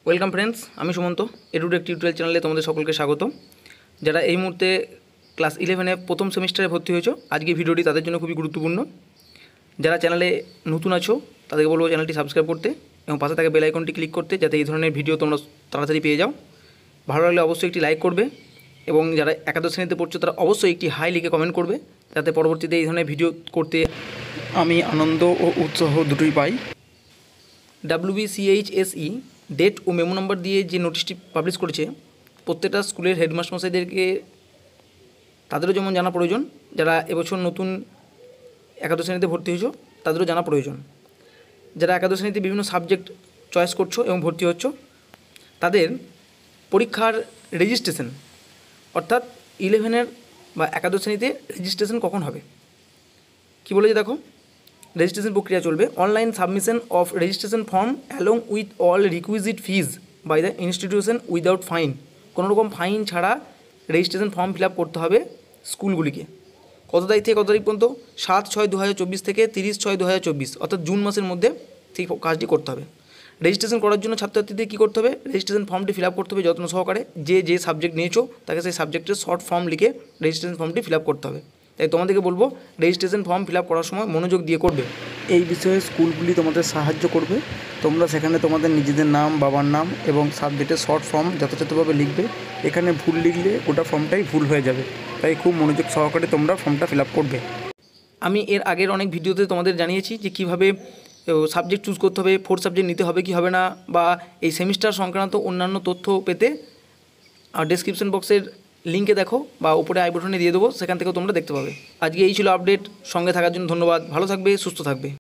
Welcome friends, আমি Sumanta. Edtech tutorial চ্যানেলে তোমাদের সকলকে স্বাগত। যারা এই মুহূর্তে ক্লাস 11-এ প্রথম সেমিস্টারে ভর্তি হয়েছো, আজকে ভিডিওটি তাদের জন্য খুবই গুরুত্বপূর্ণ। যারা চ্যানেলে নতুন আছো তাদেরকে বলবো চ্যানেলটি সাবস্ক্রাইব করতে এবং পাশে থাকা বেল আইকনটি ক্লিক করতে, যাতে এই ধরনের ভিডিও তোমরা তাড়াতাড়ি পেয়ে যাও। ভালো লাগলে অবশ্যই একটি লাইক করবে এবং যারা একাদশ শ্রেণীতে পড়ছো তারা অবশ্যই একটি হাই লিখে কমেন্ট করবে, যাতে পরবর্তীতে এই ধরনের ভিডিও করতে আমি আনন্দ ও উৎসাহ দুটোই পাই। WBCHSE ডেট ও মেমো নাম্বার দিয়ে যে নোটিশটি পাবলিশ করেছে, প্রত্যেকটা স্কুলের হেডমাস্টারমশাইদেরকে তাদেরও যেমন জানা প্রয়োজন, যারা এবছর নতুন একাদশ শ্রেণীতে ভর্তি হয়েছো তাদেরও জানা প্রয়োজন। যারা একাদশ শ্রেণীতে বিভিন্ন সাবজেক্ট চয়েস করছো এবং ভর্তি হচ্ছ, তাদের পরীক্ষার রেজিস্ট্রেশন অর্থাৎ 11-এর বা একাদশ শ্রেণীতে রেজিস্ট্রেশন কখন হবে কী বলেছে দেখো। রেজিস্ট্রেশন প্রক্রিয়া চলবে। Online submission of registration form along with all requisite fees by the institution without fine. কোনো রকম ফাইন ছাড়া রেজিস্ট্রেশন ফর্ম ফিল আপ করতে হবে স্কুলগুলিকে। কত তারিখ থেকে কত তারিখ পর্যন্ত? 7/6/2024 থেকে 30/6/2024, অর্থাৎ জুন মাসের মধ্যে ঠিক কাজটি করতে হবে। রেজিস্ট্রেশন করার জন্য ছাত্রছাত্রীদের কী করতে হবে? রেজিস্ট্রেশন ফর্মটি ফিল আপ করতে হবে যত্ন সহকারে। যে সাবজেক্ট নিয়েছো তাকে সেই সাবজেক্টের শর্ট ফর্ম লিখে রেজিস্ট্রেশন ফর্মটি ফিল আপ করতে হবে। তাই তোমাদেরকে বলবো রেজিস্ট্রেশন ফর্ম ফিল আপ করার সময় মনোযোগ দিয়ে করবে। এই বিষয়ে স্কুলগুলি তোমাদের সাহায্য করবে। তোমরা সেখানে তোমাদের নিজেদের নাম, বাবার নাম এবং সাবজেক্টের শর্ট ফর্ম যথাযথভাবে লিখবে। এখানে ভুল লিখলে ওটা ফর্মটাই ভুল হয়ে যাবে, তাই খুব মনোযোগ সহকারে তোমরা ফর্মটা ফিল আপ করবে। আমি এর আগের অনেক ভিডিওতে তোমাদের জানিয়েছি যে কীভাবে সাবজেক্ট চুজ করতে হবে, 4 সাবজেক্ট নিতে হবে কি হবে না, বা এই সেমিস্টার সংক্রান্ত অন্যান্য তথ্য পেতে ডেসক্রিপশন বক্সের লিঙ্কে দেখো বা উপরে আই বাটনে দিয়ে দেবো, সেখান থেকেও তোমরা দেখতে পাবে। আজকে এই ছিল আপডেট। সঙ্গে থাকার জন্য ধন্যবাদ। ভালো থাকবে, সুস্থ থাকবে।